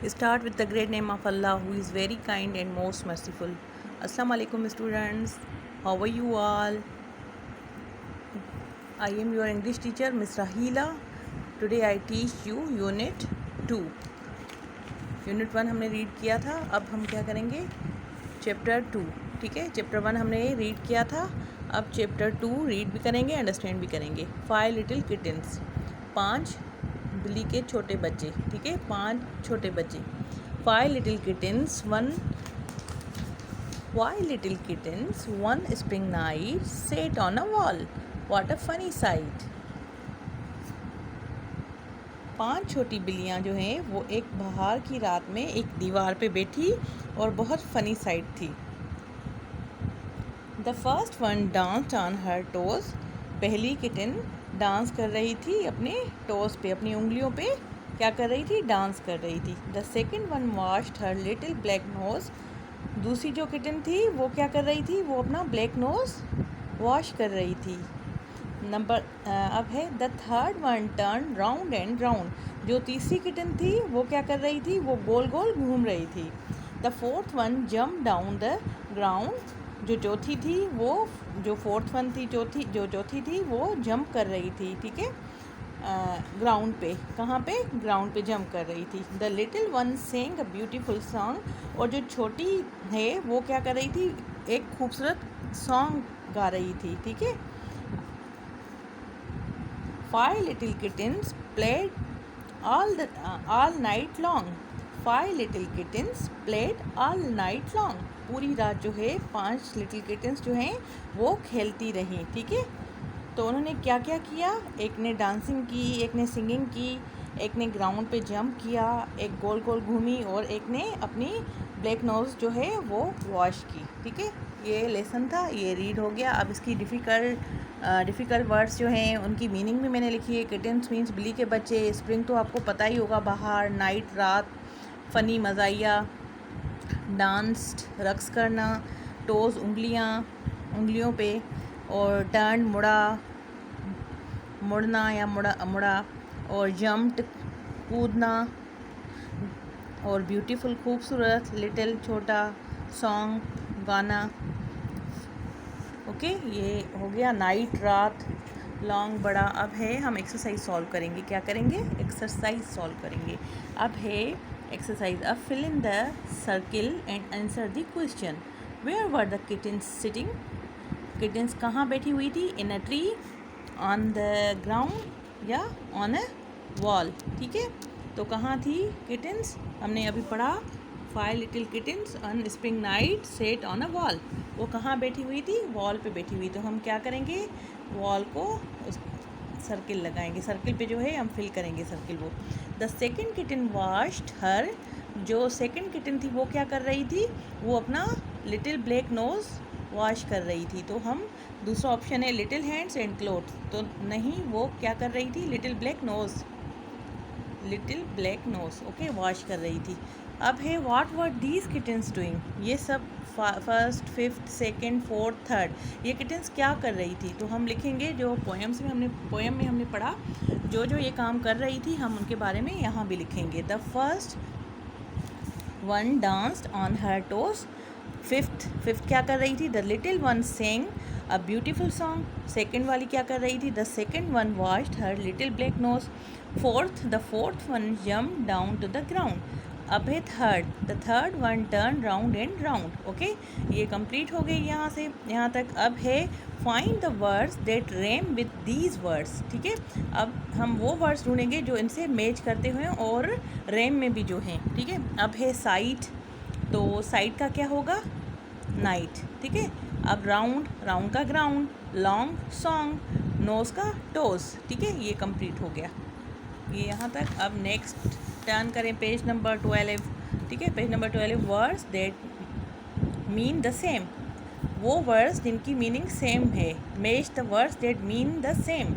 Start with the great name of Allah, who is very kind and most merciful. Assalamu alaikum, students. How are you all? I am your English teacher, Miss Rahila. Today I teach you Unit 2. Unit 1 हमने read किया था. अब हम क्या करेंगे? Chapter 2. ठीक है, Chapter 1 हमने रीड किया था. अब Chapter 2 रीड भी करेंगे, अंडरस्टैंड भी करेंगे. 5 little kittens. 5 बिल्ली के छोटे बच्चे. ठीक है, 5 छोटे बच्चे. 5 little kittens, one spring night sat on a wall. What a funny sight. 5 छोटी बिल्लियाँ जो हैं वो एक बहार की रात में एक दीवार पे बैठी और बहुत फनी साइट थी. The first one danced on her toes. पहली किटन डांस कर रही थी अपने टोस पे, अपनी उंगलियों पे क्या कर रही थी? डांस कर रही थी. The second one washed her little black nose. दूसरी जो किटन थी वो क्या कर रही थी? वो अपना ब्लैक नोज वॉश कर रही थी. अब है the third one turn round and round. जो तीसरी किटन थी वो क्या कर रही थी? वो गोल गोल घूम रही थी. The fourth one jump down the ground. जो चौथी थी वो जो फोर्थ वन थी चौथी थी वो जंप कर रही थी. ठीक है, ग्राउंड पे. कहाँ पे? ग्राउंड पे जंप कर रही थी. The little one sang a beautiful song. और जो छोटी है वो क्या कर रही थी? एक खूबसूरत सॉन्ग गा रही थी. ठीक है. 5 little kittens played all night long. 5 little kittens played all night long. पूरी रात जो है 5 लिटिल किटन्स जो हैं वो खेलती रहीं. ठीक है. तो उन्होंने क्या क्या किया? एक ने डांसिंग की, एक ने सिंगिंग की, एक ने ग्राउंड पे जंप किया, एक गोल गोल घूमी और एक ने अपनी ब्लैक नोज़ जो है वो वॉश की. ठीक है, ये लेसन था, ये रीड हो गया. अब इसकी डिफ़िकल्ट वर्ड्स जो हैं उनकी मीनिंग भी मैंने लिखी है. किटन्स मीन्स बिल्ली के बच्चे. स्प्रिंग तो आपको पता ही होगा, बाहर. नाइट रात. फ़नी मज़ाहिया. डांस्ड रक्स करना. टोज़ उंगलियों पे. और टर्न मुड़ना या मुड़ा. और जम्प्ड कूदना. और ब्यूटीफुल खूबसूरत. लिटिल छोटा. सॉन्ग गाना. ओके, ये हो गया नाइट रात, लॉन्ग बड़ा. अब है हम एक्सरसाइज सॉल्व करेंगे. क्या करेंगे? एक्सरसाइज सॉल्व करेंगे. अब है एक्सरसाइज. अब fill in the circle and answer the question. Where were the kittens sitting. Kittens कहाँ बैठी हुई थी? In a tree, on the ground या ऑन अ वॉल. ठीक है, तो कहाँ थी किटन्स? हमने अभी पढ़ा 5 little kittens on spring night set on a wall. वो कहाँ बैठी हुई थी? वॉल पे बैठी हुई. तो हम क्या करेंगे? वॉल को सर्किल लगाएंगे. सर्किल पे जो है हम फिल करेंगे सर्किल वो. द सेकेंड किटन वॉश्ड हर. जो सेकेंड किटन थी वो क्या कर रही थी? वो अपना लिटिल ब्लैक नोज़ वॉश कर रही थी. तो हम दूसरा ऑप्शन है लिटिल हैंड्स एंड क्लोथ. तो नहीं, वो क्या कर रही थी? Little black nose okay wash कर रही थी. अब है what were these kittens doing. ये सब first, fifth, second, fourth, third, ये किटन्स क्या कर रही थी? तो हम लिखेंगे जो पोएम में हमने पढ़ा, जो ये काम कर रही थी हम उनके बारे में यहाँ भी लिखेंगे. The first one danced on her toes. Fifth क्या कर रही थी? The little one sang a beautiful song. Second वाली क्या कर रही थी? The second one washed her little black nose. The fourth one jump down to the ground. अब है the third one turn round and round. Okay, ये complete हो गई यहाँ से यहाँ तक. अब है find the words that RAM with these words. ठीक है, अब हम वो वर्ड्स ढूंढेंगे जो इनसे मैच करते हुए और रेम में भी जो हैं. ठीक है, अब है साइट. तो साइट का क्या होगा? नाइट. ठीक है, अब राउंड का ग्राउंड. Long song. नोज़ का टोज़. ठीक है, ये कंप्लीट हो गया ये यहाँ तक. अब नेक्स्ट टर्न करें पेज नंबर 12. ठीक है, page number 12. Words that mean the same. वो वर्ड्स जिनकी मीनिंग सेम है. Match the words that mean the same.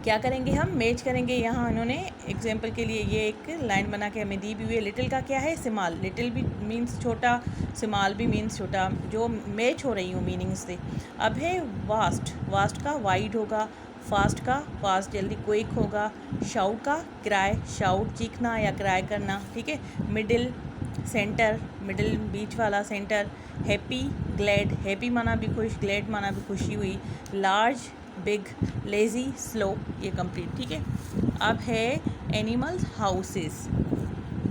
क्या करेंगे हम? मैच करेंगे. यहाँ इन्होंने एग्जाम्पल के लिए ये एक लाइन बना के हमें दी भी हुई है. लिटिल का क्या है? स्मॉल. लिटिल भी मीन्स छोटा, स्मॉल भी मीन्स छोटा, जो मैच हो रही हूँ मीनिंग से. अब है वास्ट. वास्ट का वाइड होगा. फास्ट का फास्ट जल्दी, क्विक होगा। शाउट का क्राई, शाउट चीखना या क्राई करना, ठीक है। मिडिल सेंटर, मिडिल बीच वाला सेंटर। हैप्पी ग्लैड, हैप्पी माना भी खुश, ग्लैड माना भी खुशी हुई। लार्ज बिग, लेज़ी स्लो, ये कंप्लीट, ठीक है। अब है एनिमल्स हाउसेस,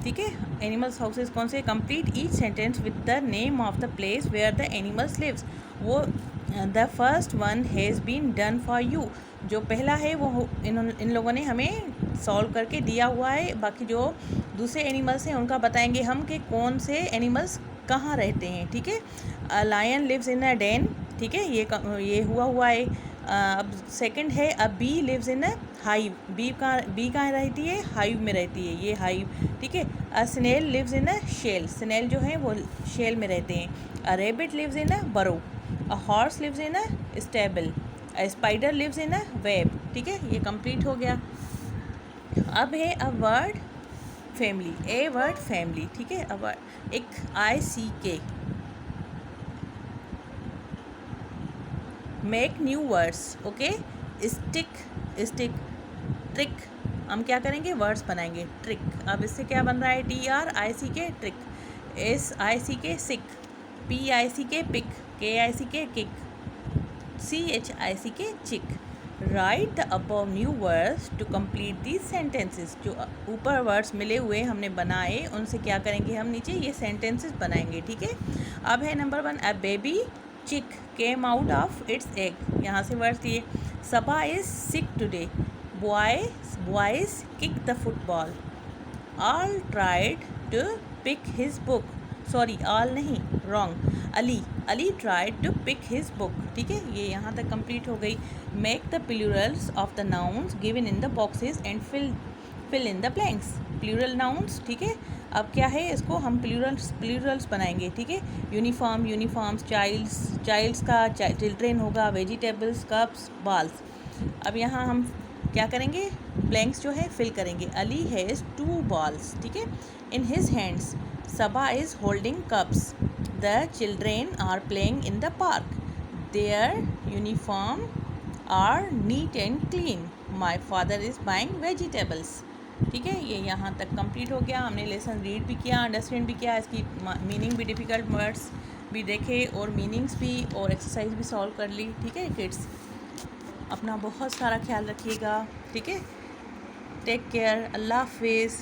ठीक है। एनिमल्स हाउसेस कौन से? Complete each sentence with the name of the place where the animals lives. वो the first one has been done for you, जो पहला है वो इन लोगों ने हमें सॉल्व करके दिया हुआ है। बाकी जो दूसरे एनिमल्स हैं उनका बताएंगे हम कि कौन से एनिमल्स कहाँ रहते हैं, ठीक है। A lion lives in a den, ठीक है, ये हुआ है। अब सेकंड है a bee lives in a hive, bee कहाँ रहती है? हाइव में रहती है, ये हाइव, ठीक है। A snail lives in a shell, snail जो है वो शेल में रहते हैं। अ rebate lives in a burrow, a horse lives in a stable, a spider lives in a web, ठीक है। ये कंप्लीट हो गया। अब है a word family, a word family, ठीक है। अब एक ICK, make new words, okay. Stick, stick, trick, हम क्या करेंगे? वर्ड्स बनाएंगे, ट्रिक। अब इससे क्या बन रहा है? TRICK trick, SICK sick, PICK pick, KICK kick, CHICK chick. Write the above new words to complete these sentences, जो ऊपर वर्ड्स मिले हुए हमने बनाए उनसे क्या करेंगे हम? नीचे ये सेंटेंसेस बनाएंगे, ठीक है। अब है number 1, a baby chick came out of its egg, यहाँ से वर्ड्स दिए। Saba is sick today, boys kick the football. All tried to pick his book, sorry all नहीं, wrong, Ali tried to pick his book, ठीक है। ये यहाँ तक complete हो गई। Make the plurals of the nouns given in the boxes and fill in the blanks, plural nouns, ठीक है। अब क्या है? इसको हम प्लूरल्स बनाएंगे, ठीक है। यूनिफॉर्म, यूनिफॉर्म्स, चाइल्ड्स का चिल्ड्रेन होगा। Vegetables, cups, balls. अब यहाँ हम क्या करेंगे? ब्लैंक्स जो है फिल करेंगे। अली हैज़ 2 balls, ठीक है, in his hands. Saba is holding cups. The children are playing in the park. Their uniform are neat and clean. My father is buying vegetables, ठीक है। ये यहाँ तक कंप्लीट हो गया। हमने लेसन रीड भी किया, अंडरस्टैंड भी किया, इसकी मीनिंग भी, डिफ़िकल्ट वर्ड्स भी देखे और मीनिंग्स भी, और एक्सरसाइज भी सॉल्व कर ली, ठीक है किड्स। अपना बहुत सारा ख्याल रखिएगा, ठीक है। टेक केयर, अल्लाह हाफिज़।